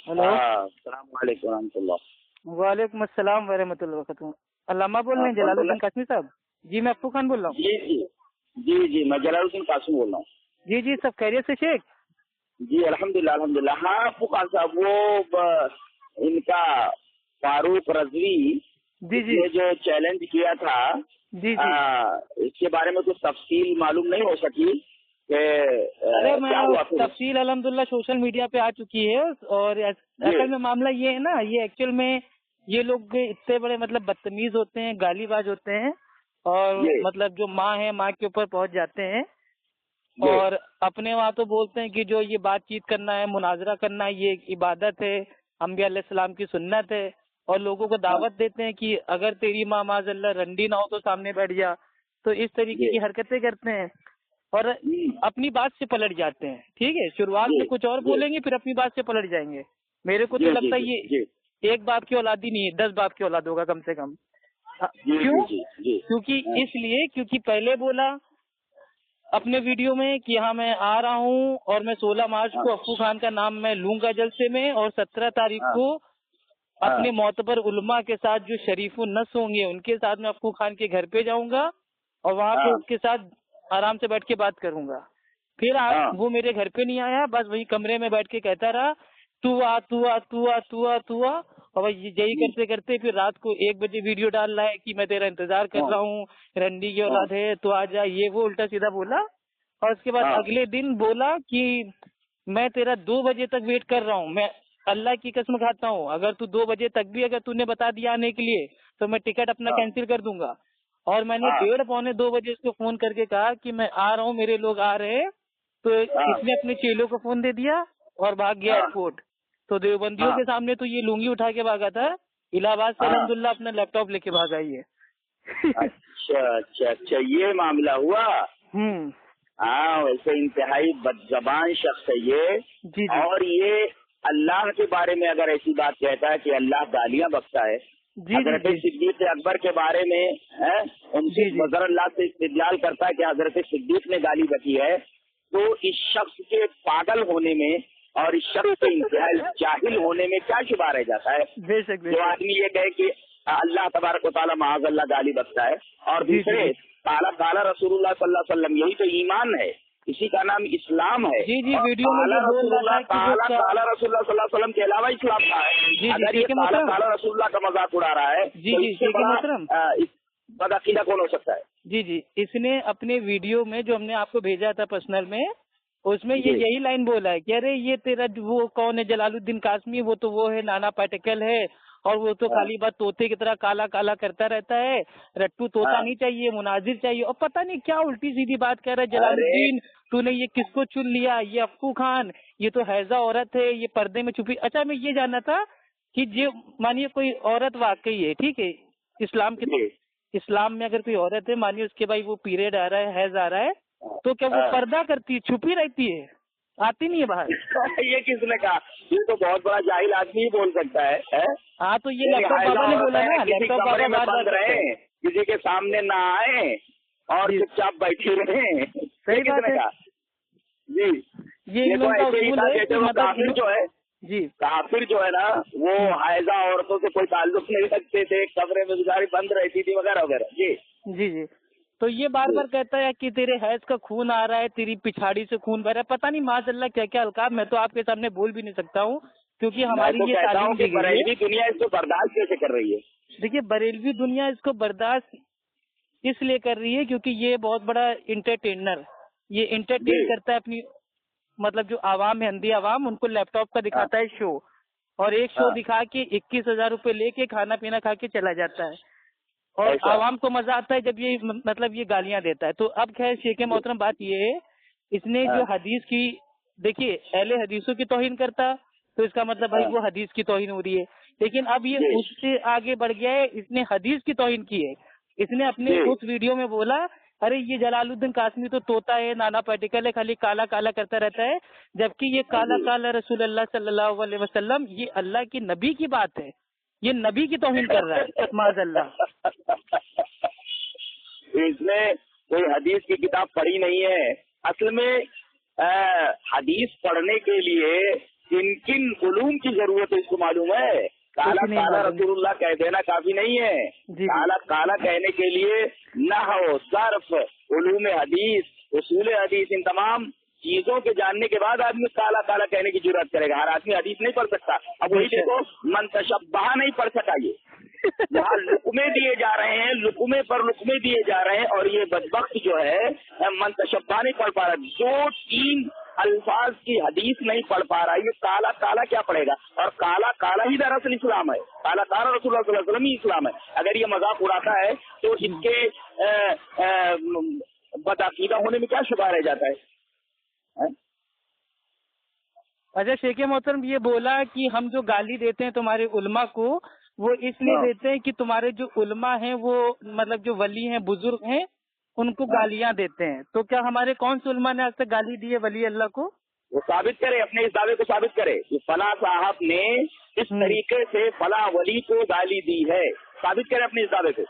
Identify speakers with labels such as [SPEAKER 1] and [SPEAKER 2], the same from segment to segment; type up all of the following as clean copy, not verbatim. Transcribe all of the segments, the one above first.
[SPEAKER 1] Hello.
[SPEAKER 2] अस्सलाम वालेकुम रहमतुल्लाह।
[SPEAKER 1] वालेकुम अस्सलाम वरहमतुल्लाहि वबरकातुहू। अल्लामा बोल रहे हैं,
[SPEAKER 2] कौन बोल रहे
[SPEAKER 1] जलालुद्दीन कासमी साहब? जी मैं अप्पू खान बोल रहा हूँ।
[SPEAKER 2] हैं? जी, मैं जलालुद्दीन कासिम बोल रहा हूँ।
[SPEAKER 1] जी जी, सब खैरियत से शेख?
[SPEAKER 2] जी अल्हम्दुलिल्लाह। हाँ अप्पू खान साहब, वो इनका फारूक रजवी,
[SPEAKER 1] जी जी
[SPEAKER 2] इसने जो चैलेंज किया था,
[SPEAKER 1] जी जी।
[SPEAKER 2] इसके बारे में कुछ तफसील मालूम नहीं हो सकी कि
[SPEAKER 1] अरे
[SPEAKER 2] क्या
[SPEAKER 1] मैं
[SPEAKER 2] हुआ फिर?
[SPEAKER 1] तफसील अल्हम्दुलिल्लाह सोशल मीडिया पे आ चुकी है। और
[SPEAKER 2] जी
[SPEAKER 1] असल में मामला ये है ना, ये एक्चुअल में ये लोग इतने बड़े मतलब बदतमीज होते हैं, गालीबाज होते हैं, और
[SPEAKER 2] जी
[SPEAKER 1] मतलब जो माँ है माँ के ऊपर पहुंच जाते हैं।
[SPEAKER 2] जी
[SPEAKER 1] और अपने वहाँ तो बोलते हैं कि जो ये बातचीत करना है, मुनाजरा करना है, ये एक इबादत है, अंबिया अलैहिस्सलाम की सुन्नत है। और लोगों को
[SPEAKER 2] हाँ,
[SPEAKER 1] दावत देते हैं कि अगर तेरी माँ माज़अल्लाह रंडी ना हो तो सामने बैठ जा। तो इस तरीके
[SPEAKER 2] जी
[SPEAKER 1] की हरकतें करते हैं और
[SPEAKER 2] हम्म,
[SPEAKER 1] अपनी बात से पलट जाते हैं। ठीक है, शुरुआत
[SPEAKER 2] जी
[SPEAKER 1] में कुछ और
[SPEAKER 2] जी
[SPEAKER 1] बोलेंगे, फिर अपनी बात से पलट जाएंगे। मेरे को तो
[SPEAKER 2] जी जी
[SPEAKER 1] लगता है
[SPEAKER 2] जी जी
[SPEAKER 1] ये एक बाप की औलाद ही नहीं है, 10 बाप की औलाद होगा कम से कम।
[SPEAKER 2] जी जी
[SPEAKER 1] क्यों?
[SPEAKER 2] जी जी
[SPEAKER 1] क्योंकि
[SPEAKER 2] हाँ,
[SPEAKER 1] इसलिए क्योंकि पहले बोला अपने वीडियो में कि हाँ मैं आ रहा हूँ और मैं 16 मार्च
[SPEAKER 2] हाँ,
[SPEAKER 1] को अप्पू खान का नाम मैं लूंगा जलसे में, और 17 तारीख
[SPEAKER 2] हाँ,
[SPEAKER 1] को
[SPEAKER 2] हाँ,
[SPEAKER 1] अपने मोतबर उलमा के साथ जो शरीफ नस होंगे उनके साथ मैं अप्पू खान के घर पे जाऊंगा और वहाँ पे
[SPEAKER 2] हाँ,
[SPEAKER 1] उसके साथ आराम से बैठ के बात करूंगा। फिर
[SPEAKER 2] हाँ,
[SPEAKER 1] वो मेरे घर पे नहीं आया, बस वही कमरे में बैठ के कहता रहा तू आ तू आ तू आ तू आ तू आ। और वही यही
[SPEAKER 2] हम्म,
[SPEAKER 1] करते करते फिर रात को 1 बजे वीडियो डाल रहा है कि मैं तेरा इंतजार कर
[SPEAKER 2] हाँ,
[SPEAKER 1] रहा हूँ, रंडी की
[SPEAKER 2] हाँ,
[SPEAKER 1] औलाद है तो आ जा, ये वो उल्टा सीधा बोला। और उसके बाद
[SPEAKER 2] हाँ,
[SPEAKER 1] अगले दिन बोला कि मैं तेरा 2 बजे तक वेट कर रहा हूँ, मैं अल्लाह की कसम खाता हूँ अगर तू 2 बजे तक भी अगर तूने बता दिया आने के लिए तो मैं टिकट अपना
[SPEAKER 2] हाँ,
[SPEAKER 1] कैंसिल कर दूंगा। और मैंने
[SPEAKER 2] हाँ,
[SPEAKER 1] 1:30 पौने 2 बजे उसको फोन करके कहा कि मैं आ रहा हूँ, मेरे लोग आ रहे हैं। तो
[SPEAKER 2] हाँ,
[SPEAKER 1] इसने अपने चेलों को फोन दे दिया और भाग गया
[SPEAKER 2] हाँ,
[SPEAKER 1] एयरपोर्ट। तो देवबंदियों
[SPEAKER 2] हाँ,
[SPEAKER 1] के सामने तो ये लुंगी उठा के भागा था, इलाहाबाद से
[SPEAKER 2] हाँ।
[SPEAKER 1] अल्हम्दुलिल्लाह अपना लैपटॉप लेके भागा ये।
[SPEAKER 2] अच्छा, ये मामला हुआ।
[SPEAKER 1] हम्म।
[SPEAKER 2] हाँ, वैसे इंतहाई बदजबान शख्स है ये।
[SPEAKER 1] जी जी
[SPEAKER 2] और ये अल्लाह के बारे में अगर ऐसी बात कहता है कि अल्लाह गालियां बकता है,
[SPEAKER 1] जी जी
[SPEAKER 2] हजरत
[SPEAKER 1] जी
[SPEAKER 2] सिद्दीक अकबर के बारे में है, उनसे
[SPEAKER 1] जी जी
[SPEAKER 2] मजर अल्लाह से इस्तिदलाल करता है कि हजरत सिद्दीक ने गाली बकी है। तो इस शख्स के पागल होने में और इस शख्स के इंतहाई जाहिल होने में क्या शुबा रह जाता है?
[SPEAKER 1] बेशक
[SPEAKER 2] जो
[SPEAKER 1] बेशक।
[SPEAKER 2] आदमी ये कहे कि अल्लाह तबारक व तआला माज़ अल्लाह गाली बकता है, और
[SPEAKER 1] जी जी
[SPEAKER 2] दूसरे
[SPEAKER 1] जी
[SPEAKER 2] काला काला रसूलुल्लाह सल्लल्लाहु अलैहि वसल्लम, यही तो ईमान है, इसी का नाम इस्लाम है।
[SPEAKER 1] जी जी,
[SPEAKER 2] और
[SPEAKER 1] वीडियो में जो बोल रहा था कि वो
[SPEAKER 2] काला रसूलुल्लाह सल्लल्लाहु अलैहि वसल्लम के अलावा इस्लाम का है।
[SPEAKER 1] जी जी
[SPEAKER 2] अगर ये
[SPEAKER 1] शेख
[SPEAKER 2] काला
[SPEAKER 1] मोहतरम।
[SPEAKER 2] काला रसूलुल्लाह का मजाक उड़ा रहा है
[SPEAKER 1] जी
[SPEAKER 2] तो
[SPEAKER 1] जी
[SPEAKER 2] इससे
[SPEAKER 1] शेख
[SPEAKER 2] बड़ा
[SPEAKER 1] मोहतरम।
[SPEAKER 2] बदअकीदा कौन हो सकता है?
[SPEAKER 1] जी जी, इसने अपने वीडियो में जो हमने आपको भेजा था पर्सनल में, उसमें ये
[SPEAKER 2] जी
[SPEAKER 1] यही लाइन बोला है कि अरे ये तेरा वो कौन है जलालुद्दीन कासमी, वो है नाना पाटेकल है, और वो तो
[SPEAKER 2] हाँ
[SPEAKER 1] खाली बात तोते की तरह काला काला करता रहता है, रट्टू तोता
[SPEAKER 2] हाँ।
[SPEAKER 1] नहीं चाहिए, मुनाजिर चाहिए, और पता नहीं क्या उल्टी सीधी बात कह रहा है
[SPEAKER 2] अरे
[SPEAKER 1] जलालुद्दीन। तूने ये किसको चुन लिया, ये अप्पू खान, ये तो हैजा औरत है, ये पर्दे में छुपी। अच्छा मैं ये जानना था कि जो मानिए कोई औरत वाकई है, ठीक है, इस्लाम के
[SPEAKER 2] जी
[SPEAKER 1] इस्लाम में अगर कोई औरत है, मानिए उसके भाई वो पीरियड आ रहा है, हैज आ रहा है, तो क्या वो
[SPEAKER 2] हाँ।
[SPEAKER 1] पर्दा करती है, छुपी रहती है, आती नहीं है बाहर?
[SPEAKER 2] ये किसने कहा? ये तो बहुत बड़ा जाहिल आदमी ही बोल सकता है?
[SPEAKER 1] हाँ तो ये
[SPEAKER 2] यानी
[SPEAKER 1] लैपटॉप
[SPEAKER 2] हायजा
[SPEAKER 1] बाबा ने बोला
[SPEAKER 2] औरतें
[SPEAKER 1] ना,
[SPEAKER 2] किसी
[SPEAKER 1] लैपटॉप
[SPEAKER 2] कमरे
[SPEAKER 1] बाबा
[SPEAKER 2] में
[SPEAKER 1] बार बार
[SPEAKER 2] बंद
[SPEAKER 1] कहता है।
[SPEAKER 2] रहे, किसी के सामने ना आए और
[SPEAKER 1] जी
[SPEAKER 2] चुपचाप बैठी रहे, ये
[SPEAKER 1] सही बात
[SPEAKER 2] किसने
[SPEAKER 1] है,
[SPEAKER 2] कहा? जी,
[SPEAKER 1] ये
[SPEAKER 2] ये
[SPEAKER 1] इन
[SPEAKER 2] तो
[SPEAKER 1] लोगों का
[SPEAKER 2] ऐसे ही
[SPEAKER 1] उसूल
[SPEAKER 2] था
[SPEAKER 1] है
[SPEAKER 2] जैसे
[SPEAKER 1] कि
[SPEAKER 2] वो
[SPEAKER 1] मतलब
[SPEAKER 2] काफिर जो है,
[SPEAKER 1] जी
[SPEAKER 2] काफिर जो है ना, वो हायजा औरतों से कोई ताल्लुक नहीं रखते थे, कमरे में बेचारी बंद रहती थी वगैरह वगैरह। जी
[SPEAKER 1] जी जी। तो ये बार
[SPEAKER 2] जी।
[SPEAKER 1] बार कहता है कि तेरे हैज का खून आ रहा है, तेरी पिछाड़ी से खून बह रहा है, पता नहीं माशाल्लाह क्या क्या अलकाब, मैं तो आपके सामने बोल भी नहीं सकता हूँ क्योंकि
[SPEAKER 2] मैं
[SPEAKER 1] हमारी
[SPEAKER 2] तो
[SPEAKER 1] ये
[SPEAKER 2] कहता हूँ
[SPEAKER 1] तालीम
[SPEAKER 2] कि
[SPEAKER 1] दी गई है।
[SPEAKER 2] बरेलवी दुनिया इसको बर्दाश्त कैसे कर रही है?
[SPEAKER 1] देखिए बरेलवी दुनिया इसको बर्दाश्त इसलिए कर रही है क्योंकि ये बहुत बड़ा इंटरटेनर, ये
[SPEAKER 2] जी
[SPEAKER 1] इंटरटेन करता है अपनी मतलब जो आवाम है, अंधी आवाम, उनको लैपटॉप का
[SPEAKER 2] हाँ
[SPEAKER 1] दिखाता है शो, और एक शो
[SPEAKER 2] हाँ।
[SPEAKER 1] दिखा के 21,000 रुपए लेके खाना पीना खा के चला जाता है, और
[SPEAKER 2] ऐसा।
[SPEAKER 1] आवाम को मजा आता है जब ये मतलब ये गालियां देता है। तो अब खैर शेख मोहतरम बात ये है, इसने
[SPEAKER 2] हाँ
[SPEAKER 1] जो हदीस की, देखिए अहले हदीसों की तौहीन करता तो इसका मतलब भाई
[SPEAKER 2] हाँ।
[SPEAKER 1] वो हदीस की तौहीन हो रही है, लेकिन अब ये
[SPEAKER 2] जी
[SPEAKER 1] उससे आगे बढ़ गया है, इसने हदीस की तौहीन की है। इसने अपने
[SPEAKER 2] जी
[SPEAKER 1] उस वीडियो में बोला अरे ये जलालुद्दीन कासमी तो तोता है, नाना पार्टिकल है, खाली काला काला करता रहता है, जबकि ये काला
[SPEAKER 2] जी।
[SPEAKER 1] काला रसूलुल्लाह सल्लल्लाहु अलैहि वसल्लम ये अल्लाह की नबी की बात है, ये नबी की तौहीन कर रहा है माज़अल्लाह।
[SPEAKER 2] इसने कोई हदीस की किताब पढ़ी नहीं है। असल में हदीस पढ़ने के लिए किन किन उलूम की जरूरत है इसको मालूम है? काला
[SPEAKER 1] नहीं
[SPEAKER 2] काला
[SPEAKER 1] मालूम।
[SPEAKER 2] रसूलुल्लाह कह देना काफी नहीं है।
[SPEAKER 1] जी।
[SPEAKER 2] काला काला कहने के लिए नहव, सर्फ, उलूम हदीस, उसूल हदीस, इन तमाम चीजों के जानने के बाद आदमी काला काला कहने की जरूरत करेगा। हर आदमी हदीस नहीं पढ़ सकता। अब वही देखो, मन तशब्बह नहीं पढ़ सका ये। यहाँ लुकमे दिए जा रहे हैं, लुकमे पर लुकमे दिए जा रहे हैं, और ये बदबख्त जो है मन तशब्बह नहीं पढ़ पा रहा। 2-3 अल्फाज की हदीस नहीं पढ़ पा रहा। ये काला काला क्या पढ़ेगा? और काला काला ही दरअसल इस्लाम है। काला काला रसूलुल्लाह सल्लल्लाहु अलैहि वसल्लम ही इस्लाम है। अगर ये मजाक उड़ाता है तो इसके बदअकीदा होने में क्या शुबा रह जाता है?
[SPEAKER 1] अच्छा शेख मोहतरम, ये बोला कि हम जो गाली देते हैं तुम्हारे उलमा को, वो इसलिए देते हैं कि तुम्हारे जो उलमा हैं वो मतलब जो वली हैं, बुजुर्ग हैं, उनको गालियां देते हैं। तो क्या हमारे कौन से उलमा ने आज तक गाली दी है वली अल्लाह को?
[SPEAKER 2] वो साबित करे, अपने इस दावे को साबित करे कि फला साहब ने इस तरीके से फला वली को गाली दी है। साबित करे अपने इस दावे को।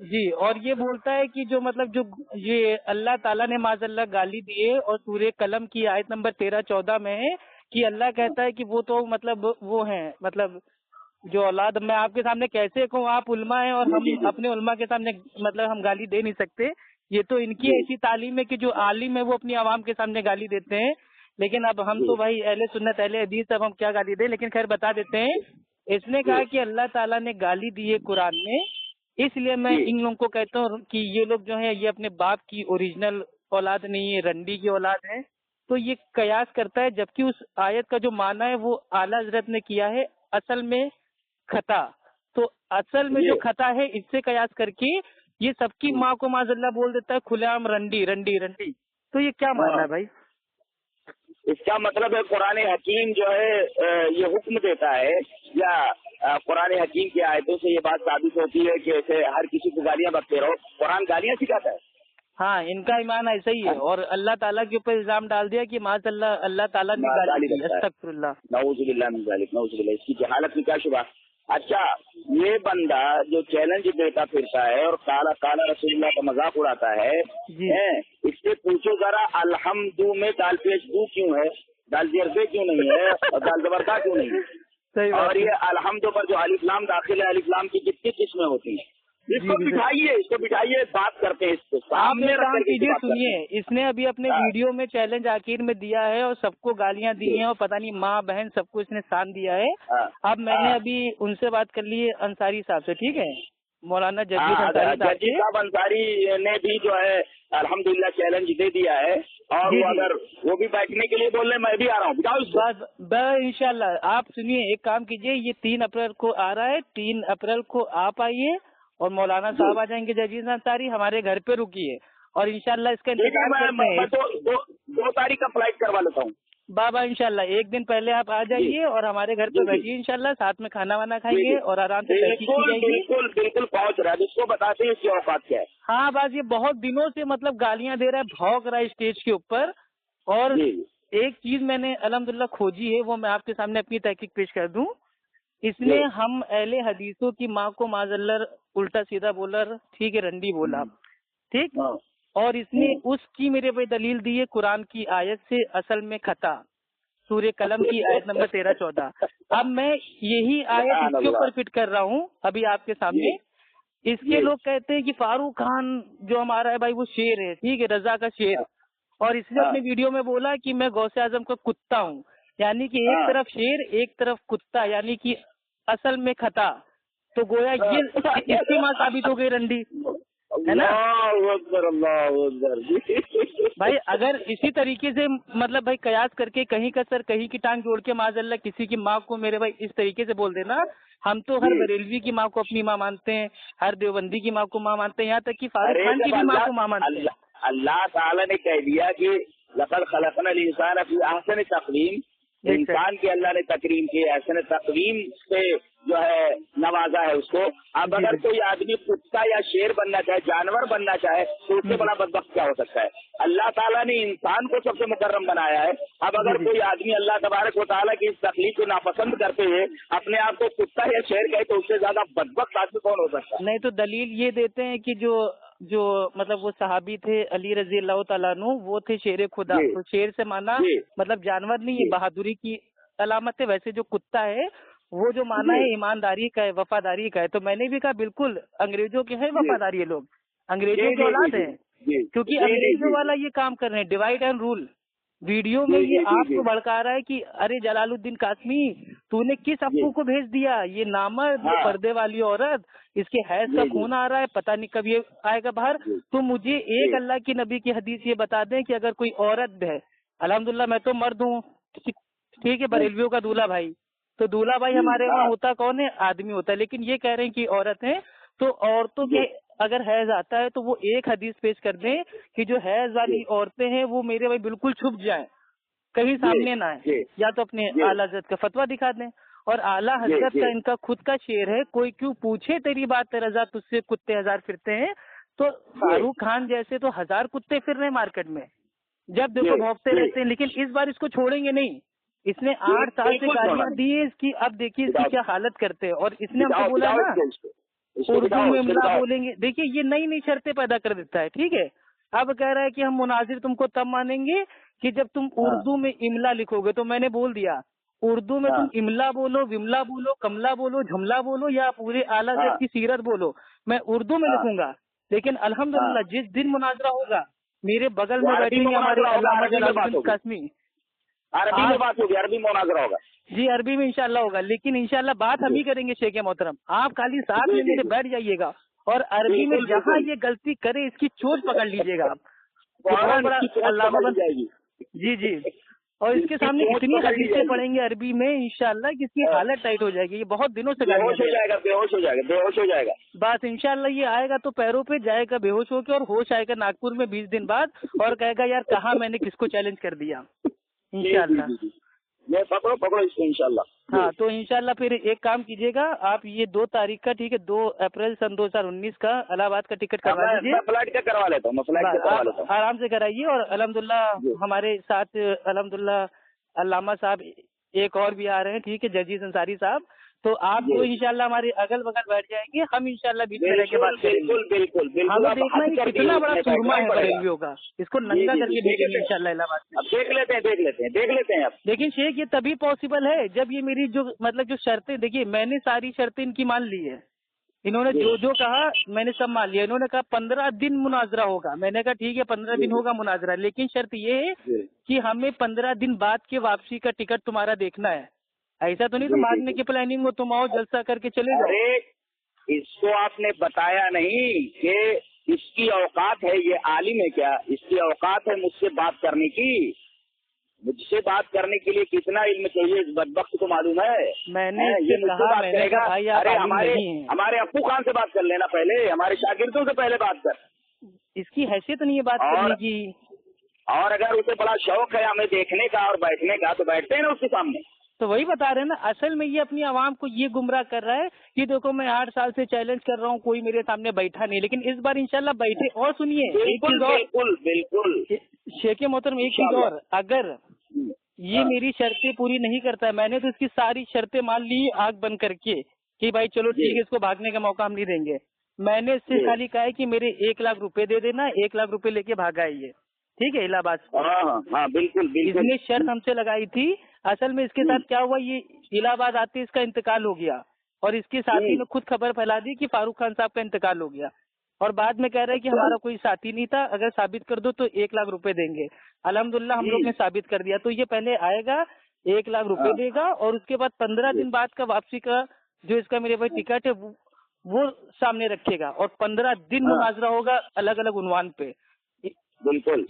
[SPEAKER 1] जी। और ये बोलता है कि जो मतलब जो ये अल्लाह ताला ने माज़अल्लाह गाली दिए, और सूरह कलम की आयत नंबर 13-14 में है कि अल्लाह कहता है कि वो तो मतलब वो हैं, मतलब जो औलाद, मैं आपके सामने कैसे कहूँ, आप उल्मा हैं और हम अपने उल्मा के सामने मतलब हम गाली दे नहीं सकते। ये तो इनकी ऐसी तालीम है कि जो आलिम है वो अपनी आवाम के सामने गाली देते हैं। लेकिन अब हम तो भाई अहले सुन्नत अहले हदीस, अब हम क्या गाली दें। लेकिन खैर बता देते हैं, इसने कहा कि अल्लाह ताला ने गाली दी है कुरान में, इसलिए मैं इन लोगों को कहता हूँ कि ये लोग जो है ये अपने बाप की ओरिजिनल औलाद नहीं है, रंडी की औलाद है। तो ये कयास करता है, जबकि उस आयत का जो माना है वो आला हजरत ने किया है असल में खता। तो असल में जो खता है इससे कयास करके ये सबकी माँ को माज़अल्लाह बोल देता है खुलेआम रंडी रंडी रंडी। तो ये क्या मानना है भाई?
[SPEAKER 2] इसका मतलब है कुरान हकीम जो है ये हुक्म देता है, या कुरान हकीम की आयतों से ये बात साबित होती है कि ऐसे हर किसी को गालियां बकते रहो। कुरान गालियां सिखाता है।
[SPEAKER 1] हाँ, इनका ईमान ऐसा ही है। और अल्लाह ताला के ऊपर इल्जाम डाल दिया कि माज़अल्लाह अल्लाह ताला ने गाली दी। अस्तगफिरुल्लाह,
[SPEAKER 2] नऊजुबिल्लाह मिन ज़ालिक, नऊजुबिल्लाह। इसकी जहालत में क्या शुबा। अच्छा, ये बंदा जो चैलेंज देता फिरता है और काला काला रसूलुल्लाह का मजाक उड़ाता है, इससे पूछो जरा अलहम्दु में दाल पेश दू क्यों है, दाल जरबे क्यों नहीं है, और दाल जबरदा क्यों नहीं है?
[SPEAKER 1] सही बात।
[SPEAKER 2] और ये अलहम्दु पर जो अलिफ्लाम दाखिल है, अलिफ्लाम की कितनी किस्में होती हैं। इसको बिठाइए, बात करते हैं इसको सामने रख करके।
[SPEAKER 1] कीजिए, सुनिए, इसने अभी अपने वीडियो में चैलेंज आखिर में दिया है और सबको गालियां दी हैं और पता नहीं माँ बहन सबको इसने सान दिया है। अब मैंने अभी उनसे बात कर ली है अंसारी साहब से, ठीक है, मौलाना जगीर अंसारी
[SPEAKER 2] साहब अंसारी ने भी जो है अल्हम्दुलिल्लाह चैलेंज दे दिया है। और वो अगर वो भी बैठने के लिए बोल रहे, मैं भी आ रहा हूँ, बताओ
[SPEAKER 1] इंशाल्लाह। आप सुनिए, एक काम कीजिए, ये 3 अप्रैल को आ रहा है, 3 अप्रैल को आप आइए और मौलाना साहब आ जाएंगे जगीर अंसारी, हमारे घर पे रुकिए और इंशाल्लाह इसका इंतजार करते हैं।
[SPEAKER 2] 2 तारीख का फ्लाइट करवा लेता हूँ
[SPEAKER 1] बाबा, इंशाल्लाह 1 दिन पहले आप आ जाइए और हमारे घर पे बैठिए, इंशाल्लाह साथ में खाना वाना खाएंगे और आराम से
[SPEAKER 2] बिल्कुल पहुँच रहा है। इसको बताते हैं इसकी औकात क्या है।
[SPEAKER 1] हाँ, बस ये बहुत दिनों से मतलब गालियां दे रहा है, भौंक रहा है स्टेज के ऊपर। और एक चीज मैंने अल्हम्दुलिल्लाह खोजी है, वो मैं आपके सामने अपनी तहकीक पेश कर दूं। इसने हम अहले हदीसों की माँ को माज़अल्लाह उल्टा सीधा बोला, ठीक है, रंडी बोला, ठीक। और इसने उसकी मेरे पे दलील दी है कुरान की आयत से, असल में खता, सूरह कलम की आयत नंबर 13-14। अब मैं यही आयत इसके ऊपर फिट कर रहा हूँ अभी आपके सामने। इसके लोग कहते हैं कि फारूक खान जो हमारा है भाई वो शेर है, ठीक है, रजा का शेर। और इसने अपने वीडियो में बोला कि मैं गौसे आजम का कुत्ता हूँ, यानी कि एक तरफ शेर एक तरफ कुत्ता, यानी कि असल में खता। तो गोया ये इसकी माँ साबित हो गई रंडी, है ना भाई? अगर इसी तरीके से मतलब भाई कयास करके कहीं का सर कहीं की टांग जोड़ के माज़अल्लाह किसी की माँ को मेरे भाई इस तरीके से बोल देना, हम तो हर बरेलवी की माँ को अपनी माँ मानते हैं, हर देवबंदी की माँ को माँ मानते हैं, यहाँ तक कि फारूक खान की भी माँ को माँ मानते हैं।
[SPEAKER 2] अल्लाह ताला ने कह दिया कि लक़द खलक़नल इंसान फी अहसन तक़वीम, इंसान की अल्लाह ने तकरीम की, अहसन तक़वीम से जो है नवाजा है उसको। अब अगर कोई आदमी कुत्ता या शेर बनना चाहे, जानवर बनना चाहे, तो उससे बड़ा बदबख्त क्या हो सकता है? अल्लाह ताला ने इंसान को सबसे मुकर्रम बनाया है। अब अगर कोई आदमी अल्लाह तबारक व तआला की इस तकलीफ को नापसंद करते हुए अपने आप को कुत्ता या शेर कहे, तो उससे ज्यादा बदबख्त आदमी कौन हो सकता है?
[SPEAKER 1] नहीं तो दलील ये देते हैं कि जो मतलब वो सहाबी थे अली रजी अल्लाह तआला अन्हु, वो थे शेर खुदा। तो शेर से माना मतलब जानवर नहीं, ये बहादुरी की علامت ہے، ویسے جو کتا ہے وہ جو مانا ہے ایمانداری کا ہے، وفاداری کا ہے. تو میں نے بھی کہا بالکل انگریزوں کے ہیں وفاداری، یہ لوگ انگریزوں کے اولاد ہیں، کیونکہ انگریزوں والا یہ کام کر رہے ہیں ڈیوائڈ اینڈ رول. ویڈیو میں یہ آپ کو بھڑکا رہا ہے کہ ارے جلال الدین قاسمی تو نے کس ابو کو بھیج دیا، یہ نامرد پردے والی عورت، اس کے حیض کا خون آ رہا ہے، پتہ نہیں کب یہ آئے گا باہر. تو مجھے ایک اللہ کی نبی کی حدیث یہ بتا دیں کہ اگر کوئی عورت ہے، الحمدللہ میں تو مرد ہوں، ٹھیک ہے، بریلویوں کا دولہا بھائی، تو دولہا بھائی ہمارے وہاں ہوتا کون ہے؟ آدمی ہوتا ہے. لیکن یہ کہہ رہے ہیں کہ عورت ہے، تو عورتوں کے اگر حیض آتا ہے تو وہ ایک حدیث پیش کر دیں کہ جو حیض والی عورتیں ہیں وہ میرے بھائی بالکل چھپ جائیں، کہیں سامنے نہ آئے، یا تو اپنے اعلیٰ حضرت کا فتویٰ دکھا دیں. اور اعلیٰ حضرت کا ان کا خود کا شعر ہے، کوئی کیوں پوچھے تیری بات رضا تجھ سے کتے ہزار پھرتے ہیں. تو فاروق خان جیسے تو ہزار کتے پھر رہے ہیں مارکیٹ میں، جب دیکھو بھونکتے رہتے ہیں، لیکن اس بار اس کو چھوڑیں گے نہیں. اس نے 8 سال سے گالیاں دی ہیں اس کی، اب دیکھیے اس کی کیا حالت کرتے ہیں. اور اس نے ہم کو بولا نا اردو میں املا بولیں گے. دیکھیے یہ نئی نئی شرطیں پیدا کر دیتا ہے، ٹھیک ہے. اب کہہ رہا ہے کہ ہم مناظر تم کو تب مانیں گے کہ جب تم اردو میں املا لکھو گے. تو میں نے بول دیا اردو میں تم املا بولو، وملا بولو، کملا بولو، جھملا بولو، یا پورے اعلیٰ حضرت کی سیرت بولو، میں اردو میں لکھوں گا. لیکن الحمدللہ جس دن مناظرہ ہوگا میرے بغل میں بیٹھیں گے ہمارے علامہ جلال الدین قاسمی.
[SPEAKER 2] عربی میں بات ہوگی، عربی مناظرہ ہوگا
[SPEAKER 1] جی، عربی میں انشاءاللہ ہوگا، لیکن انشاءاللہ بات ہم ہی کریں گے شیخ محترم. آپ خالی ساتھ میں میرے بیٹھ جائیے گا اور عربی میں جہاں یہ غلطی کرے اس کی چوٹ پکڑ لیجیے گا آپ. بہت بڑا علامہ بن جائے گی. جی جی، اور اس کے سامنے اتنی حدیثیں پڑھیں گے عربی میں انشاءاللہ کہ اس کی حالت ٹائٹ ہو جائے گی. یہ بہت دنوں سے
[SPEAKER 2] بے ہوش ہو جائے گا.
[SPEAKER 1] بس انشاءاللہ یہ آئے گا تو پیروں پہ جائے گا بے ہوش ہو کے، اور ہوش آئے گا ناگپور میں 20 دن بعد، اور کہے گا یار کہاں میں نے کس کو چیلنج کر دیا. انشاءاللہ
[SPEAKER 2] میں پکڑو اس کو انشاءاللہ.
[SPEAKER 1] ہاں تو انشاءاللہ پھر ایک کام کیجیے گا آپ، یہ 2 تاریخ کا، ٹھیک ہے، 2 اپریل سن 2019 کا الہ آباد کا ٹکٹ کروا دیجیے.
[SPEAKER 2] میں فلائٹ کا کروا لیتا ہوں.
[SPEAKER 1] آرام سے کرائیے. اور الحمدللہ ہمارے ساتھ الحمدللہ علامہ صاحب ایک اور بھی آ رہے ہیں، ٹھیک ہے، ججیز انصاری صاحب. تو آپ تو انشاءاللہ ہمارے اگل بغل بیٹھ جائیں گے، ہم انشاءاللہ بیچ میں رہ کے بات کریں گے.
[SPEAKER 2] بالکل
[SPEAKER 1] ہم دیکھنا ہے کتنا بڑا سورما ہے بریلویوں کا، اس کو ننگا کر کے بھیجیں گے انشاءاللہ الہ آباد میں.
[SPEAKER 2] دیکھ لیتے ہیں اب.
[SPEAKER 1] لیکن شیخ یہ تبھی پاسبل ہے جب یہ میری جو مطلب جو شرطیں، دیکھیے میں نے ساری شرطیں ان کی مان لی ہے. انہوں نے جو کہا میں نے سب مان لیا. انہوں نے کہا 15 دن مناظرہ ہوگا، میں نے کہا ٹھیک ہے 15 دن ہوگا مناظرہ، لیکن شرط یہ ہے کہ ہمیں 15 دن بعد کے واپسی کا ٹکٹ تمہارا دیکھنا ہے. ایسا تو نہیں تو بھاگنے کی پلاننگ ہو، تم آؤ جلسہ کر کے چلے جاؤ.
[SPEAKER 2] اس کو آپ نے بتایا نہیں کہ اس کی اوقات ہے، یہ عالم ہے کیا؟ اس کی اوقات ہے مجھ سے بات کرنے کی. مجھ سے بات کرنے کے لیے کتنا علم چاہیے اس بدبخت کو معلوم ہے.
[SPEAKER 1] میں نے یہ کہا، میں نے کہا بھائی آپ عالم نہیں ہیں.
[SPEAKER 2] ہمارے ابو خان سے بات کر لینا پہلے، ہمارے شاگردوں سے پہلے بات کر.
[SPEAKER 1] اس کی حیثیت نہیں ہے بات کرنے کی.
[SPEAKER 2] اور اگر اسے بڑا شوق ہے ہمیں دیکھنے کا اور بیٹھنے کا تو بیٹھتے ہیں نا اس کے سامنے.
[SPEAKER 1] تو وہی بتا رہے ہیں نا، اصل میں یہ اپنی عوام کو یہ گمراہ کر رہا ہے کہ دیکھو میں 8 سال سے چیلنج کر رہا ہوں، کوئی میرے سامنے بیٹھا نہیں. لیکن اس بار انشاءاللہ بیٹھے. اور سنیے
[SPEAKER 2] بالکل
[SPEAKER 1] شیخ محترم ایک چیز اور، اگر یہ میری شرطیں پوری نہیں کرتا ہے، میں نے تو اس کی ساری شرطیں مان لی آنکھ بند کر کے کہ بھائی چلو ٹھیک ہے اس کو بھاگنے کا موقع ہم نہیں دیں گے. میں نے اس سے خالی کہا ہے کہ میرے 1 لاکھ روپے دے دینا، 1 لاکھ روپے لے کے بھاگا ہے یہ، ٹھیک ہے، الہ آباد سے.
[SPEAKER 2] ہاں بالکل.
[SPEAKER 1] اس نے شرط ہم سے لگائی تھی. اصل میں اس کے ساتھ کیا ہوا، یہ الہ آباد آتے اس کا انتقال ہو گیا، اور اس کے ساتھی نے خود خبر پھیلا دی کہ فاروق خان صاحب کا انتقال ہو گیا. اور بعد میں کہہ رہے کہ ہمارا کوئی ساتھی نہیں تھا، اگر ثابت کر دو تو 1 لاکھ روپے دیں گے. الحمدللہ ہم لوگ نے ثابت کر دیا. تو یہ پہلے آئے گا 1 لاکھ روپے دے گا، اور اس کے بعد 15 دن بعد کا واپسی کا جو اس کا میرے بھائی ٹکٹ ہے وہ سامنے رکھے گا، اور 15 دن مناظرہ ہوگا الگ الگ عنوان پہ.
[SPEAKER 2] بالکل.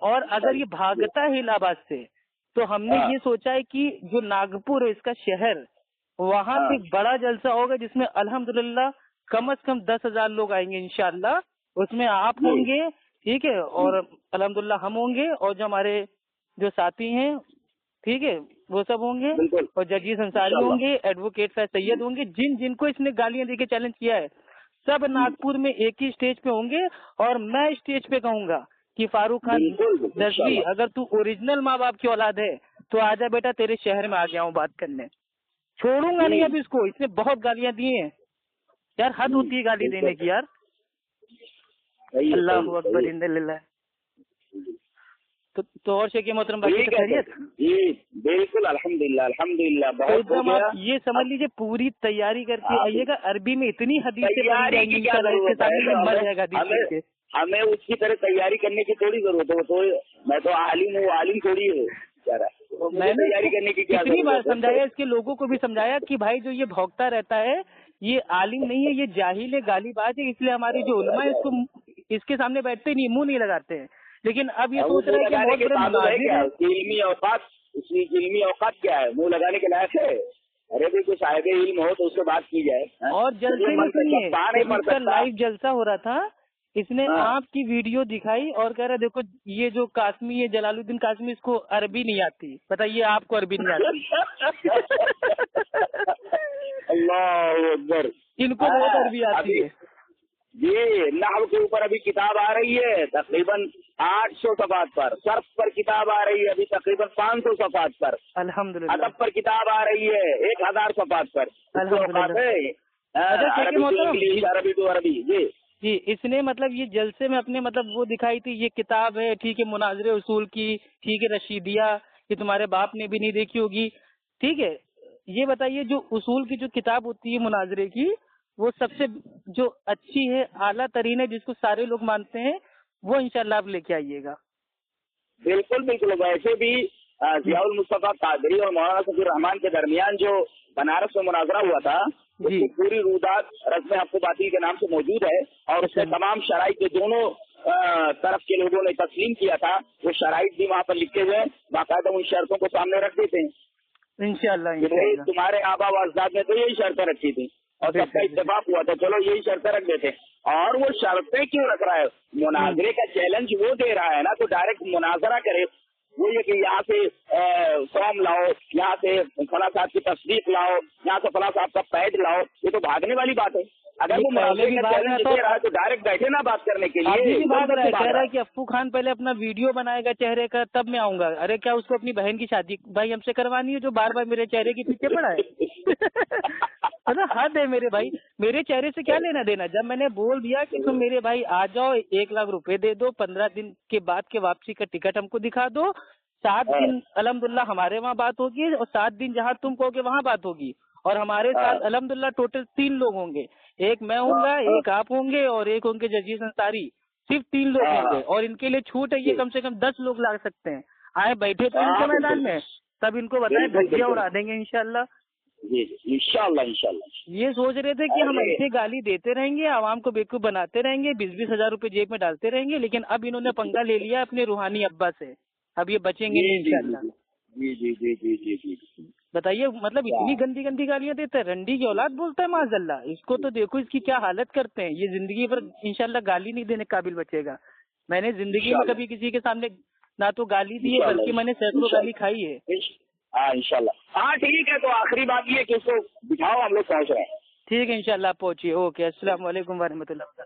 [SPEAKER 1] اور اگر یہ بھاگتا ہے الہ آباد سے تو ہم نے یہ سوچا ہے کہ جو ناگپور ہے اس کا شہر، وہاں پہ بڑا جلسہ ہوگا جس میں الحمدللہ کم از کم 10,000 لوگ آئیں گے انشاءاللہ. اس میں آپ ہوں گے، ٹھیک ہے، اور الحمدللہ ہم ہوں گے، اور جو ہمارے جو ساتھی ہیں، ٹھیک ہے، وہ سب ہوں گے، اور ججیز انصاری ہوں گے، ایڈوکیٹ فیض سید ہوں گے. جن کو اس نے گالیاں دے کے چیلنج کیا ہے سب ناگپور میں ایک ہی اسٹیج پہ ہوں گے. اور میں اسٹیج پہ کہوں گا کہ فاروق خان دسوی اگر تو اوریجنل ماں باپ کی اولاد ہے تو آجا بیٹا تیرے شہر میں آ گیا ہوں بات کرنے. چھوڑوں گا نہیں اب اس کو، اس نے بہت گالیاں دی ہیں یار، حد ہوتی ہے گالی دینے کی یار. اللہ اکبر. तो और शेख मोहतरम बाकी
[SPEAKER 2] ठीक
[SPEAKER 1] तो
[SPEAKER 2] है
[SPEAKER 1] खैरियत?
[SPEAKER 2] जी, बिल्कुल अल्हम्दुलिल्लाह
[SPEAKER 1] तो
[SPEAKER 2] बहुत हो
[SPEAKER 1] एकदम
[SPEAKER 2] गया।
[SPEAKER 1] आप ये समझ लीजिए पूरी तैयारी करके
[SPEAKER 2] हाँ,
[SPEAKER 1] आइएगा, अरबी में इतनी हदीसें पढ़ी
[SPEAKER 2] तैयारी
[SPEAKER 1] जाएंगी
[SPEAKER 2] की क्या
[SPEAKER 1] इंशाल्लाह, इसके
[SPEAKER 2] जरूरत
[SPEAKER 1] सामने ये
[SPEAKER 2] है?
[SPEAKER 1] मर जाएगा हदीस सुन के।
[SPEAKER 2] हमें उसकी तरह तैयारी करने की थोड़ी जरूरत है। तो मैं तो आलिम हूँ, आलिम थोड़ी है बेचारा, तो मुझे
[SPEAKER 1] मैंने
[SPEAKER 2] तैयारी करने की क्या
[SPEAKER 1] कितनी बार
[SPEAKER 2] जरूरत है?
[SPEAKER 1] समझाया, इसके लोगों को भी समझाया कि भाई जो ये भौंकता रहता है ये आलिम नहीं है, ये जाहिल है, गालीबाज है, इसलिए हमारी जो उलमा है इसके सामने बैठते नहीं, मुंह नहीं लगाते हैं। लेकिन अब ये सोच रहे हैं कि
[SPEAKER 2] लगाने
[SPEAKER 1] बहुत
[SPEAKER 2] के
[SPEAKER 1] बड़े
[SPEAKER 2] काबिल है
[SPEAKER 1] मुनाजिर
[SPEAKER 2] क्या?
[SPEAKER 1] हैं।
[SPEAKER 2] उसकी इल्मी औकात क्या है? मुंह लगाने के लायक है? अरे भाई कोई साहिब इल्म हो तो उससे बात की जाए।
[SPEAKER 1] और जलसे में सुनिए,
[SPEAKER 2] नहीं पढ़
[SPEAKER 1] इसका
[SPEAKER 2] सकता।
[SPEAKER 1] लाइव जलसा हो रहा था, इसने
[SPEAKER 2] हाँ।
[SPEAKER 1] आपकी वीडियो दिखाई और कह रहा देखो ये जो कासमी है जलालुद्दीन कासमी, इसको अरबी नहीं आती, बताइए आपको अरबी नहीं आती।
[SPEAKER 2] अल्लाह अकबर।
[SPEAKER 1] इनको बहुत अरबी आती है।
[SPEAKER 2] ये नहव के ऊपर अभी किताब आ रही है तकरीबन 800 सफ़ात पर, सर्फ पर किताब आ रही है अभी तकरीबन 500 सफ़ात पर,
[SPEAKER 1] अल्हम्दुलिल्लाह।
[SPEAKER 2] अदब पर किताब आ रही है 1000 सफ़ात पर।
[SPEAKER 1] अच्छा शेख मोहतरम,
[SPEAKER 2] इंग्लिश, अरबी टू अरबी।
[SPEAKER 1] जी इसने मतलब ये जलसे में अपने मतलब वो दिखाई थी, ये किताब है ठीक है, मुनाजरे उसूल की, ठीक है, रशीदिया, ये तुम्हारे बाप ने भी नहीं देखी होगी, ठीक है। ये बताइए जो उसूल की जो किताब होती है मुनाजरे की, वो सबसे जो अच्छी है, आला तरीन है, जिसको सारे लोग मानते हैं, वो इंशाल्लाह आप लेके आइएगा।
[SPEAKER 2] बिल्कुल बिल्कुल। वैसे भी जियाउल मुस्तफा कादरी और मौलाना सफीर रहमान के दरमियान जो बनारस में मुनाजरा हुआ था, उसकी पूरी रूदात रस्म हफ्ते बातिल के नाम से मौजूद है और उसमें तमाम शराइत जो दोनों तरफ के लोगों ने तस्लीम किया था, वो शराइत भी वहाँ पर लिखे हुए, बाकायदा उन शर्तों को सामने रख देते हैं।
[SPEAKER 1] इंशाल्लाह
[SPEAKER 2] तुम्हारे आबा व अजदाद ने तो यही शर्तें रखी थी और सबका इत्तेफाक हुआ था, चलो यही शर्तें रख देते। और वो शर्तें क्यों रख रहा है? मुनाजरे का चैलेंज वो दे रहा है ना, तो डायरेक्ट मुनाजरा करे। वो ये कि यहाँ से फॉर्म लाओ, यहाँ से फला साहब की तस्दीक लाओ, यहाँ से फला साहब का पैड लाओ, ये तो भागने वाली बात है। अगर वो मुनाजरे का चैलेंज दे रहा है तो डायरेक्ट बैठे ना बात करने के लिए।
[SPEAKER 1] अभी भी भाग रहा है, कह रहा है कि अफ्फू खान पहले अपना वीडियो बनाएगा चेहरे का तब मैं आऊंगा। अरे क्या उसको अपनी बहन की शादी भाई हमसे करवानी है, जो बार बार मेरे चेहरे के पीछे पड़ा है? मतलब हद है मेरे भाई, मेरे चेहरे से क्या लेना देना। जब मैंने बोल दिया कि तुम मेरे भाई आ जाओ, 1 लाख रुपए दे दो, 15 दिन के बाद के वापसी का टिकट हमको दिखा दो, 7 दिन अल्हम्दुलिल्लाह हमारे वहाँ बात होगी और 7 दिन जहाँ तुम कहोगे वहाँ बात होगी। और हमारे साथ अल्हम्दुलिल्लाह टोटल 3 लोग होंगे, एक मैं होऊंगा, एक आप होंगे और एक होंगे जजीज अंसारी। सिर्फ 3 लोग होंगे और इनके लिए छूट है, ये कम से कम 10 लोग ला सकते हैं। आए बैठे तो इनके मैदान में, तब इनको बताएं धज्जियां उड़ा देंगे इंशाल्लाह।
[SPEAKER 2] जी इंशाल्लाह।
[SPEAKER 1] ये सोच रहे थे कि हम ऐसे गाली देते रहेंगे, आवाम को बेवकूफ बनाते रहेंगे, 20-20 हजार रुपए जेब में डालते रहेंगे, लेकिन अब इन्होंने पंगा ले लिया अपने रूहानी अब्बा से, अब ये बचेंगे नहीं इंशाल्लाह।
[SPEAKER 2] जी।
[SPEAKER 1] बताइए मतलब इतनी गंदी गंदी गालियां देते हैं, रंडी की औलाद बोलता है माज़अल्लाह। इसको तो देखो इसकी क्या हालत करते हैं। ये जिंदगी भर इंशाल्लाह गाली नहीं देने काबिल बचेगा। मैंने जिंदगी में कभी किसी के सामने ना तो गाली दी है, बल्कि मैंने सैकड़ों गाली खाई है।
[SPEAKER 2] हाँ इंशाल्लाह। हाँ ठीक है, तो आखिरी बात ये कि उसको बिठाओ, हम लोग पहुँच रहे हैं।
[SPEAKER 1] ठीक है इंशाल्लाह, पहुंचिए। ओके, अस्सलाम वालेकुम व रहमतुल्लाह।